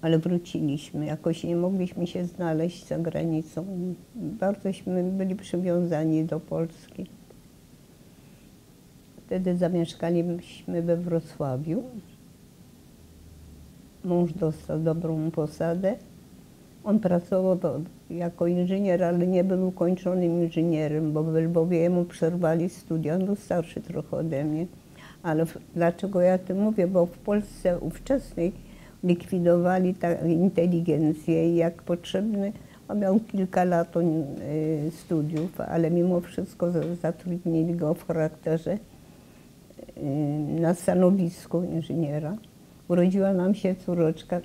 ale wróciliśmy. Jakoś nie mogliśmy się znaleźć za granicą. Bardzośmy byli przywiązani do Polski. Wtedy zamieszkaliśmy we Wrocławiu. Mąż dostał dobrą posadę. On pracował jako inżynier, ale nie był ukończonym inżynierem, bo w Lwowie mu przerwali studia. On był starszy trochę ode mnie. Ale dlaczego ja o tym mówię? Bo w Polsce ówczesnej likwidowali inteligencję i jak potrzebny, on miał kilka lat studiów, ale mimo wszystko zatrudnili go w charakterze na stanowisku inżyniera. Urodziła nam się córeczka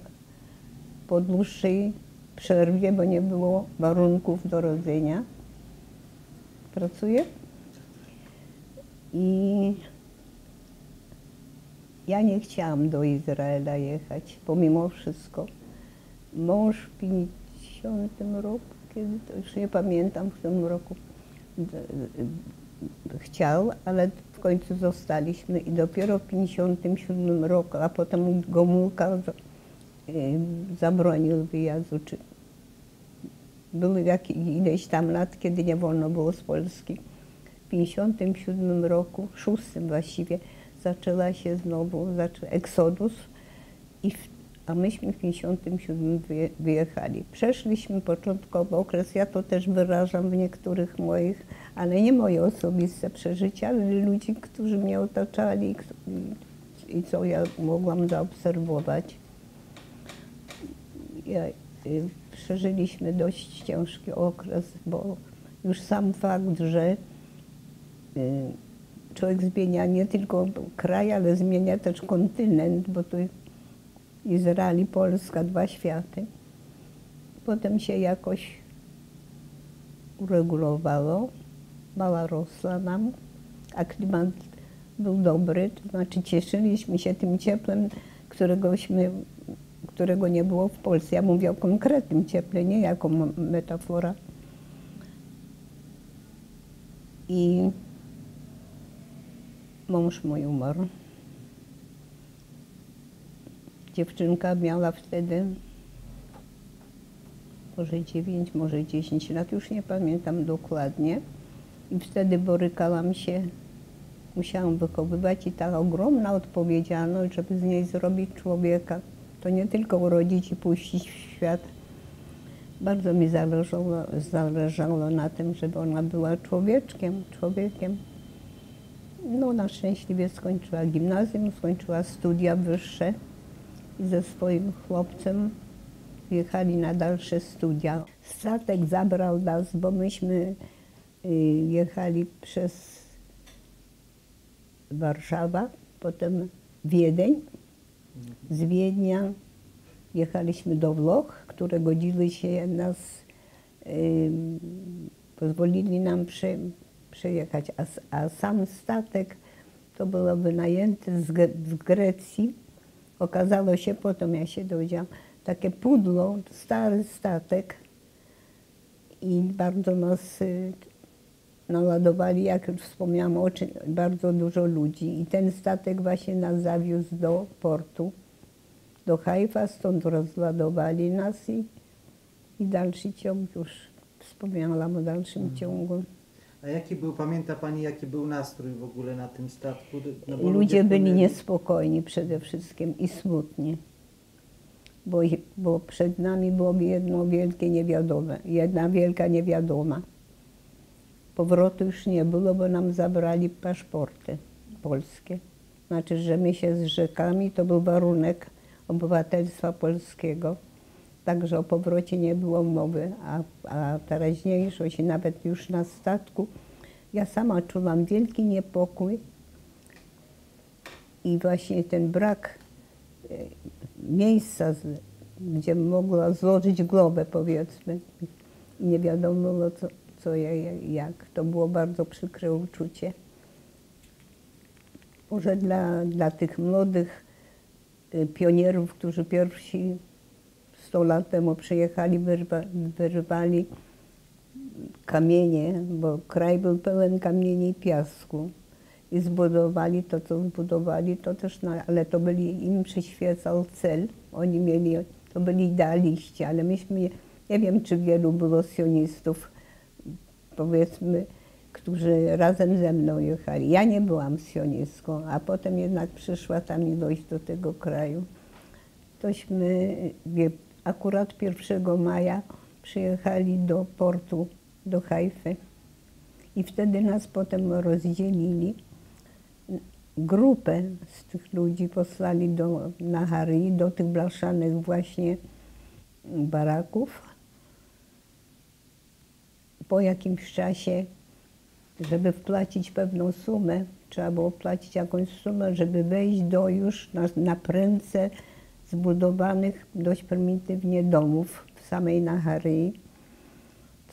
po dłuższej przerwie, bo nie było warunków do rodzenia. Pracuje. I ja nie chciałam do Izraela jechać, pomimo wszystko. Mąż w 50 roku, kiedy to już nie pamiętam, w którym roku chciał, ale w końcu zostaliśmy i dopiero w 57 roku, a potem Gomułka zabronił wyjazdu. Były ileś tam lat, kiedy nie wolno było z Polski. W 57 roku, 6 właściwie, zaczęła się znowu eksodus, a myśmy w 57 wyjechali. Przeszliśmy początkowo okres, ja to też wyrażam w niektórych moich, ale nie moje osobiste przeżycia, ale ludzi, którzy mnie otaczali i co ja mogłam zaobserwować. Przeżyliśmy dość ciężki okres, bo już sam fakt, że człowiek zmienia nie tylko kraj, ale zmienia też kontynent, bo tu Izrael i Polska, dwa światy. Potem się jakoś uregulowało, mała rosła nam, a klimat był dobry, to znaczy cieszyliśmy się tym cieplem, którego nie było w Polsce. Ja mówię o konkretnym cieple, nie jako metafora. I mąż mój umarł. Dziewczynka miała wtedy może 9, może 10 lat, już nie pamiętam dokładnie. I wtedy borykałam się, musiałam wychowywać i ta ogromna odpowiedzialność, żeby z niej zrobić człowieka. To nie tylko urodzić i puścić w świat. Bardzo mi zależało na tym, żeby ona była człowiekiem. No, na szczęśliwie skończyła gimnazjum, skończyła studia wyższe i ze swoim chłopcem jechali na dalsze studia. Statek zabrał nas, bo myśmy jechali przez Warszawę, potem Wiedeń. Z Wiednia jechaliśmy do Włoch, które godziły się nas, pozwolili nam przejechać, a sam statek to był wynajęty z Grecji. Okazało się potem, ja się dowiedziałam, takie pudło, stary statek i bardzo nas naładowali, jak już wspomniałam, bardzo dużo ludzi. I ten statek właśnie nas zawiózł do portu, do Haifa, stąd rozładowali nas i dalszy ciąg już wspomniałam o dalszym ciągu. A pamięta Pani, jaki był nastrój w ogóle na tym statku? No ludzie byli niespokojni przede wszystkim i smutni, bo przed nami było jedno wielkie niewiadome, jedna wielka niewiadoma. Powrotu już nie było, bo nam zabrali paszporty polskie. Znaczy, że my się zrzekamy, to był warunek obywatelstwa polskiego. Także o powrocie nie było mowy, a teraźniejszość, nawet już na statku, ja sama czułam wielki niepokój i właśnie ten brak miejsca, gdzie mogła złożyć głowę, powiedzmy, i nie wiadomo było co jak. To było bardzo przykre uczucie. Może dla tych młodych pionierów, którzy pierwsi 100 lat temu przyjechali, wyrwali kamienie, bo kraj był pełen kamieni i piasku. I zbudowali to, co zbudowali, to też, ale to im przyświecał cel. Oni mieli to byli idealiści, ale myśmy, nie wiem, czy wielu było sionistów, powiedzmy, którzy razem ze mną jechali. Ja nie byłam sionistką, a potem jednak przyszła ta miłość do tego kraju. Tośmy akurat 1 maja przyjechali do portu, do Hajfy i wtedy nas potem rozdzielili. Grupę z tych ludzi posłali do Naharii, do tych blaszanych właśnie baraków. Po jakimś czasie, żeby wpłacić pewną sumę, trzeba było płacić jakąś sumę, żeby wejść do już na prędce zbudowanych dość prymitywnie domów w samej Naharii,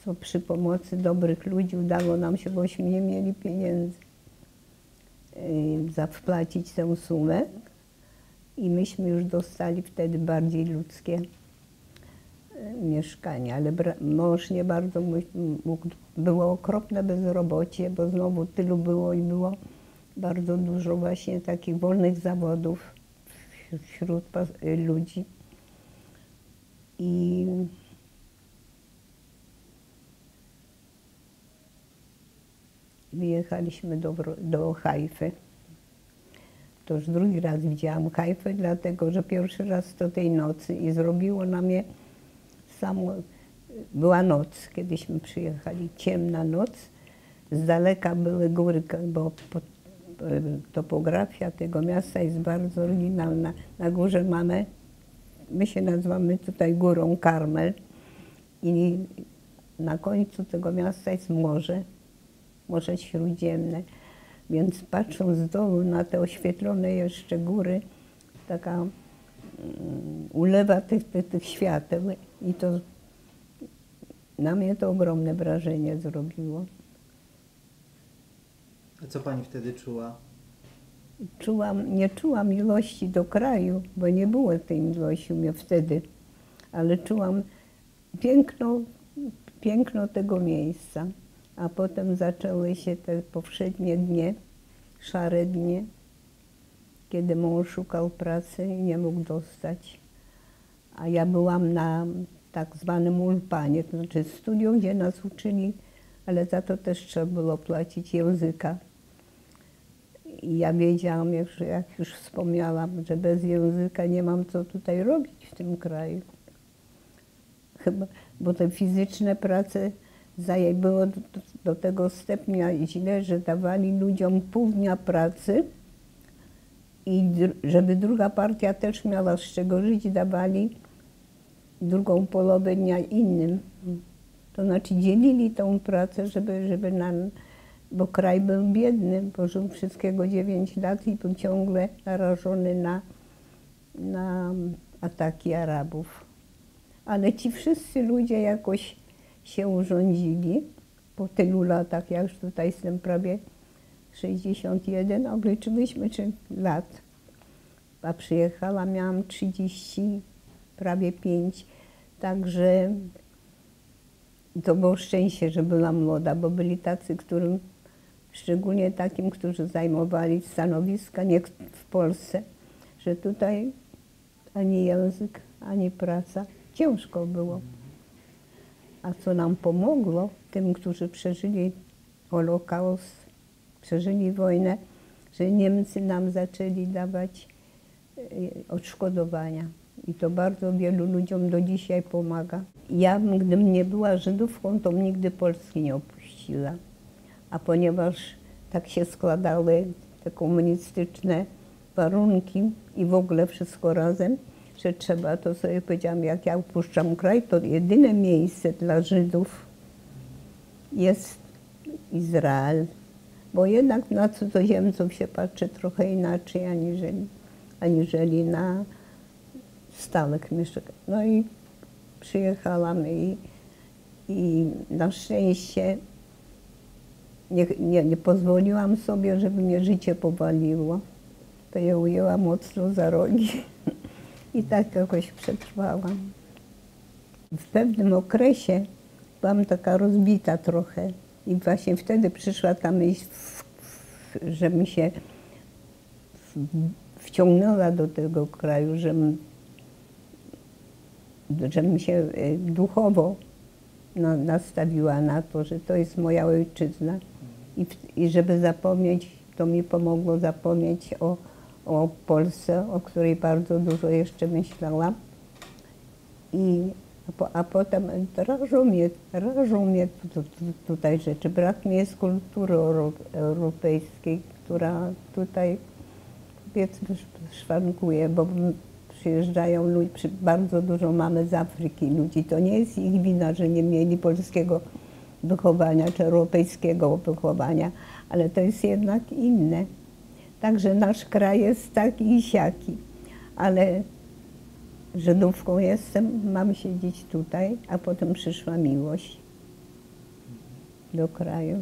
co przy pomocy dobrych ludzi udało nam się, bośmy nie mieli pieniędzy, wpłacić tę sumę i myśmy już dostali wtedy bardziej ludzkie mieszkanie, ale mąż nie bardzo mógł. Było okropne bezrobocie, bo znowu tylu było i było bardzo dużo właśnie takich wolnych zawodów wśród ludzi. I wyjechaliśmy do Hajfy. To już drugi raz widziałam Hajfę, dlatego że pierwszy raz to tej nocy i zrobiło na mnie samo. Była noc, kiedyśmy przyjechali, ciemna noc. Z daleka były góry, bo topografia tego miasta jest bardzo oryginalna. Na górze mamy, my się nazywamy tutaj Górą Karmel i na końcu tego miasta jest morze, Morze Śródziemne. Więc patrząc z dołu na te oświetlone jeszcze góry, taka ulewa tych świateł i to na mnie to ogromne wrażenie zrobiło. A co pani wtedy czuła? Nie czułam miłości do kraju, bo nie było tej miłości u mnie wtedy, ale czułam piękno tego miejsca. A potem zaczęły się te powszednie dnie, szare dnie, kiedy mąż szukał pracy i nie mógł dostać. A ja byłam na tak zwanym ulpanie, to znaczy studium, gdzie nas uczyli, ale za to też trzeba było płacić języka. I ja wiedziałam, jak już wspomniałam, że bez języka nie mam co tutaj robić w tym kraju. Chyba, bo te fizyczne prace było do tego stopnia źle, że dawali ludziom pół dnia pracy i żeby druga partia też miała z czego żyć, dawali drugą połowę dnia innym. To znaczy dzielili tą pracę, żeby bo kraj był biedny, bo żył wszystkiego 9 lat i był ciągle narażony na ataki Arabów. Ale ci wszyscy ludzie jakoś się urządzili po tylu latach, ja już tutaj jestem prawie 61, obliczyliśmy lat, a przyjechała, miałam 30, prawie 5, także to było szczęście, że byłam młoda, bo byli tacy, szczególnie takim, którzy zajmowali stanowiska nie w Polsce, że tutaj ani język, ani praca, ciężko było. A co nam pomogło, tym, którzy przeżyli Holokaust, przeżyli wojnę, że Niemcy nam zaczęli dawać odszkodowania. I to bardzo wielu ludziom do dzisiaj pomaga. Ja, gdybym nie była Żydówką, to nigdy Polski nie opuściła. A ponieważ tak się składały te komunistyczne warunki i w ogóle wszystko razem, że trzeba, to sobie powiedziałam, jak ja opuszczam kraj, to jedyne miejsce dla Żydów jest Izrael. Bo jednak na cudzoziemców się patrzy trochę inaczej, aniżeli na stałych mieszkańców. No i przyjechałam i na szczęście nie pozwoliłam sobie, żeby mnie życie powaliło. To je ujęłam mocno za rogi i tak jakoś przetrwałam. W pewnym okresie byłam taka rozbita trochę i właśnie wtedy przyszła ta myśl, że mi się wciągnęła do tego kraju, że żebym się duchowo nastawiła na to, że to jest moja ojczyzna i żeby zapomnieć, to mi pomogło zapomnieć o Polsce, o której bardzo dużo jeszcze myślałam. A potem rażą mnie tutaj rzeczy. Brak mi jest kultury europejskiej, która tutaj, powiedzmy, szwankuje, bo przyjeżdżają ludzie, bardzo dużo mamy z Afryki ludzi. To nie jest ich wina, że nie mieli polskiego wychowania czy europejskiego wychowania, ale to jest jednak inne. Także nasz kraj jest taki i siaki, ale Żydówką jestem, mam siedzieć tutaj, a potem przyszła miłość do kraju.